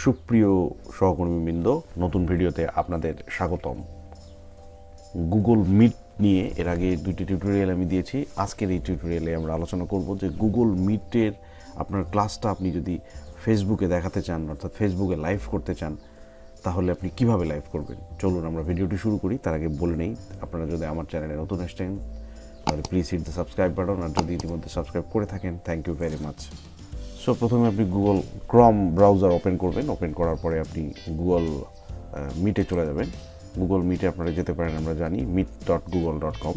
সুপ্রিয় সহকর্মীবৃন্দ, নতুন ভিডিওতে আপনাদের স্বাগতম। গুগল মিট নিয়ে এর আগে দুইটি টিউটোরিয়াল আমি দিয়েছি। আজকের এই টিউটোরিয়ালে আমরা আলোচনা করব যে গুগল মিটের আপনার ক্লাসটা আপনি যদি ফেসবুকে দেখাতে চান, অর্থাৎ ফেসবুকে লাইভ করতে চান, তাহলে আপনি কিভাবে লাইভ করবেন। চলুন আমরা ভিডিওটি শুরু করি। তার আগে বলে নেই, আপনারা যদি আমার চ্যানেলে নতুন এসেছেন তাহলে please hit the subscribe button, আর যদি ইতিমধ্যে সাবস্ক্রাইব করে থাকেন thank you very much. So প্রথমে আপনি গুগল ক্রম ব্রাউজার ওপেন করবেন। ওপেন করার পরে আপনি গুগল মিটে চলে যাবেন। গুগল মিটে আপনারা যেতে পারেন, আমরা জানি meet.google.com।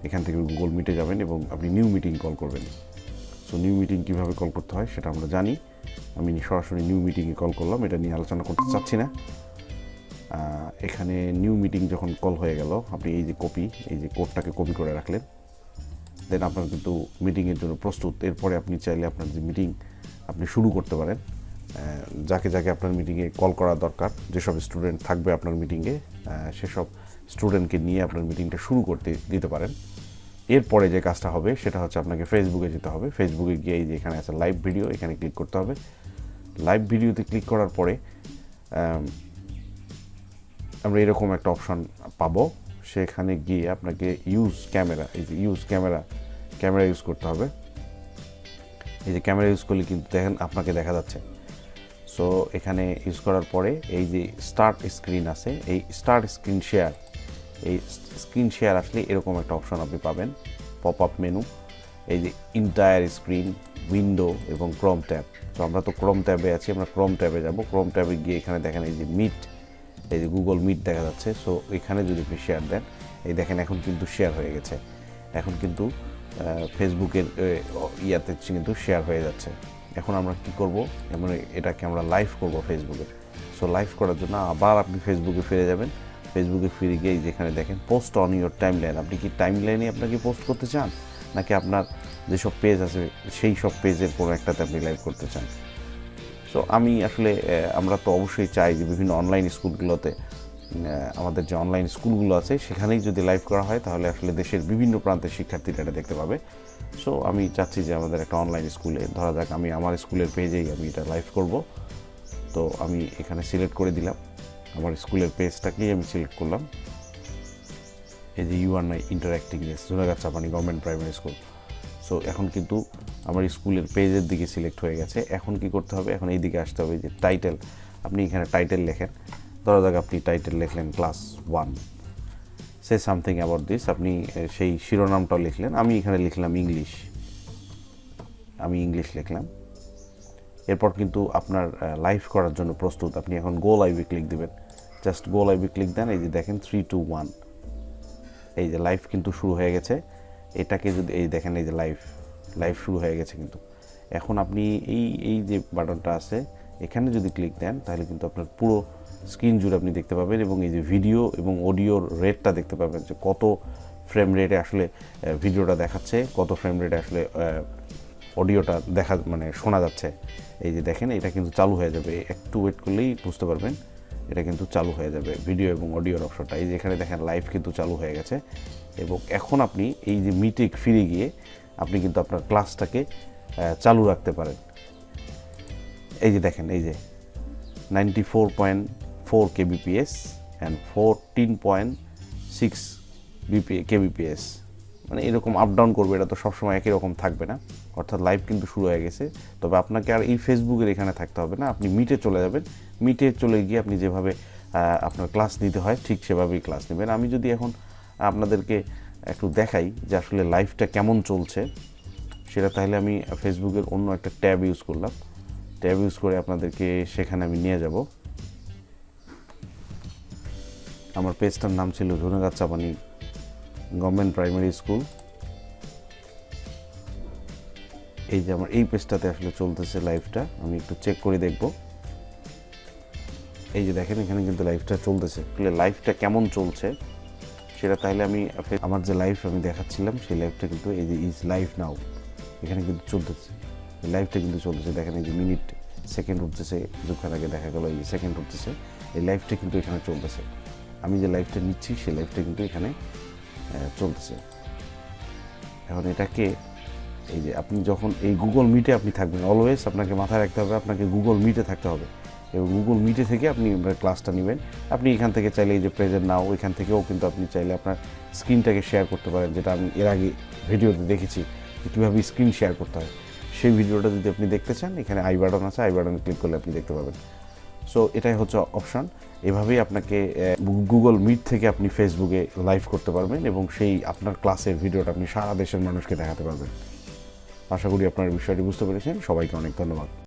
এখান থেকে গুগল মিটে যাবেন এবং আপনি নিউ মিটিং কল করবেন। সো নিউ মিটিং কীভাবে কল করতে হয় সেটা আমরা জানি। আমি সরাসরি নিউ মিটিংয়ে কল করলাম, এটা নিয়ে আলোচনা করতে চাচ্ছি না। এখানে নিউ মিটিং যখন কল হয়ে গেল, আপনি এই যে কোডটাকে কপি করে রাখলেন, দেন আপনার কিন্তু মিটিংয়ের জন্য প্রস্তুত। এরপরে আপনি চাইলে আপনার যে মিটিং আপনি শুরু করতে পারেন। যাকে যাকে আপনার মিটিংয়ে কল করা দরকার, যেসব স্টুডেন্ট থাকবে আপনার মিটিংয়ে, সেসব স্টুডেন্টকে নিয়ে আপনার মিটিংটা শুরু করতে দিতে পারেন। এরপরে যে কাজটা হবে সেটা হচ্ছে আপনাকে ফেসবুকে যেতে হবে। ফেসবুকে গিয়ে এই যে এখানে আছে লাইভ ভিডিও, এখানে ক্লিক করতে হবে। লাইভ ভিডিওতে ক্লিক করার পরে আমরা এরকম একটা অপশন পাবো। সেখানে গিয়ে আপনাকে ইউজ ক্যামেরা, এই যে ইউজ ক্যামেরা ইউজ করতে হবে। এই যে ক্যামেরা ইউজ করলে কিন্তু দেখেন আপনাকে দেখা যাচ্ছে। সো এখানে ইউজ করার পরে এই যে স্টার্ট স্ক্রিন আছে, এই স্টার্ট স্ক্রিন শেয়ার, এই স্ক্রিন শেয়ার আসলে এরকম একটা অপশন আপনি পাবেন, পপ আপ মেনু। এই যে ইন্টায়ার স্ক্রিন, উইন্ডো এবং ক্রোম ট্যাব। তো আমরা তো ক্রোম ট্যাবে আছি, আমরা ক্রোম ট্যাবে যাব। ক্রোম ট্যাবে গিয়ে এখানে দেখেন এই যে মিট, এই যে গুগল মিট দেখা যাচ্ছে। সো এখানে যদি আপনি শেয়ার দেন, এই দেখেন এখন কিন্তু শেয়ার হয়ে গেছে। এখন কিন্তু ফেসবুকের ইয়াতে কিন্তু শেয়ার হয়ে যাচ্ছে। এখন আমরা কি করব, মানে এটাকে আমরা লাইভ করব ফেসবুকে। সো লাইভ করার জন্য আবার আপনি ফেসবুকে ফিরে যাবেন। ফেসবুকে ফিরে গিয়ে যেখানে দেখেন পোস্ট অন ইউর টাইমলাইন, আপনি কি টাইমলাইনে আপনাকে পোস্ট করতে চান, নাকি আপনার যেসব পেজ আছে সেই সব পেজের কোনো একটাতে আপনি লাইভ করতে চান। সো আমি আসলে আমরা তো অবশ্যই চাই যে বিভিন্ন অনলাইন স্কুলগুলোতে, আমাদের যে অনলাইন স্কুলগুলো আছে সেখানেই যদি লাইভ করা হয় তাহলে আসলে দেশের বিভিন্ন প্রান্তের শিক্ষার্থীরা এটা দেখতে পাবে। সো আমি চাচ্ছি যে আমাদের একটা অনলাইন স্কুলে, ধরা যাক আমি আমার স্কুলের পেজেই আমি এটা লাইভ করব। তো আমি এখানে সিলেক্ট করে দিলাম, আমার স্কুলের পেজটাকেই আমি সিলেক্ট করলাম। এই যে ইউ আর নাই interacting ঝুনাগাছাপানি government primary school. So এখন কিন্তু আমার স্কুলের পেজের দিকে সিলেক্ট হয়ে গেছে। এখন কি করতে হবে, এখন এই দিকে আসতে হবে। যে টাইটেল, আপনি এখানে টাইটেল লেখেন। ধরা যাক আপনি টাইটেল লিখলেন class 1, say something about this, আপনি সেই শিরোনামটাও লিখলেন। আমি এখানে লিখলাম ইংলিশ, আমি ইংলিশ লিখলাম। এরপর কিন্তু আপনার লাইভ করার জন্য প্রস্তুত। আপনি এখন গো লাইভে ক্লিক দেবেন। জাস্ট গো লাইভে ক্লিক দেন। এই যে দেখেন 3, 2, 1, এই যে লাইভ কিন্তু শুরু হয়ে গেছে। এটাকে যদি এই দেখেন, এই যে লাইভ শুরু হয়ে গেছে কিন্তু। এখন আপনি এই যে বাটনটা আছে এখানে যদি ক্লিক দেন তাহলে কিন্তু আপনার পুরো স্ক্রিন জুড়ে আপনি দেখতে পাবেন, এবং এই যে ভিডিও এবং অডিওর রেটটা দেখতে পাবেন যে কত ফ্রেম রেটে আসলে ভিডিওটা দেখাচ্ছে, কত ফ্রেম রেটে আসলে অডিওটা মানে শোনা যাচ্ছে। এই যে দেখেন এটা কিন্তু চালু হয়ে যাবে, একটু ওয়েট করলেই বুঝতে পারবেন এটা কিন্তু চালু হয়ে যাবে ভিডিও এবং অডিওর অপশনটা। এই যে এখানে দেখেন লাইভ কিন্তু চালু হয়ে গেছে। এবং এখন আপনি এই যে মিটে ফিরে গিয়ে আপনি কিন্তু আপনার ক্লাসটাকে চালু রাখতে পারেন। এই যে দেখেন, এই যে 94.4 kbps অ্যান্ড 14.6 kbps, মানে এরকম আপ ডাউন করবে। এটা তো সবসময় একই রকম থাকবে না। অর্থাৎ লাইভ কিন্তু শুরু হয়ে গেছে। তবে আপনাকে আর এই ফেসবুকের এখানে থাকতে হবে না, আপনি মিটে চলে যাবেন। মিটে চলে গিয়ে আপনি যেভাবে আপনার ক্লাস নিতে হয় ঠিক সেভাবেই ক্লাস নেবেন। আমি যদি এখন আপনাদেরকে একটু দেখাই যে আসলে লাইভটা কেমন চলছে সেটা, তাহলে আমি ফেসবুকের অন্য একটা ট্যাব ইউজ করলাম। ট্যাব ইউজ করে আপনাদেরকে সেখানে আমি নিয়ে যাব। আমার পেজটার নাম ছিল ঝুনাগাছাপানি গভর্নমেন্ট প্রাইমারি স্কুল। এই যে আমার এই পেজটাতে আসলে চলতেছে লাইভটা, আমি একটু চেক করে দেখব। এই যে দেখেন এখানে কিন্তু লাইভটা চলতেছে। লাইভটা কেমন চলছে সেটা তাহলে আমি আমার যে লাইভ আমি দেখাচ্ছিলাম সেই লাইভটা কিন্তু এই যে ইজ লাইভ নাও, এখানে কিন্তু চলতেছে। এই লাইভটা কিন্তু চলতেছে। দেখেন এই যে মিনিট সেকেন্ড উঠতেছে, কিছুক্ষণ আগে দেখা গেল এই যে সেকেন্ড উঠতেছে। এই লাইভটা কিন্তু এখানে চলতেছে। আমি যে লাইভটা নিচ্ছি সেই লাইভটা কিন্তু এখানে চলতেছে। এখন এটাকে এই যে আপনি যখন এই গুগল মিটে আপনি থাকবেন, অলওয়েজ আপনাকে মাথায় রাখতে হবে আপনাকে গুগল মিটে থাকতে হবে। এবং গুগল মিটে থেকে আপনি ক্লাসটা নেবেন। আপনি এখান থেকে চাইলে এই যে প্রেজেন্ট নাও, এখান থেকেও কিন্তু আপনি চাইলে আপনার স্ক্রিনটাকে শেয়ার করতে পারেন, যেটা আমি এর আগে ভিডিওতে দেখেছি যে কীভাবে স্ক্রিন শেয়ার করতে হয়। সেই ভিডিওটা যদি আপনি দেখতে চান, এখানে আই বাটন আছে, আই বাটনে ক্লিক করলে আপনি দেখতে পাবেন। সো এটাই হচ্ছে অপশান। এভাবেই আপনাকে গুগল মিট থেকে আপনি ফেসবুকে লাইভ করতে পারবেন এবং সেই আপনার ক্লাসের ভিডিওটা আপনি সারা দেশের মানুষকে দেখাতে পারবেন। আশা করি আপনার বিষয়টি বুঝতে পেরেছেন। সবাইকে অনেক ধন্যবাদ।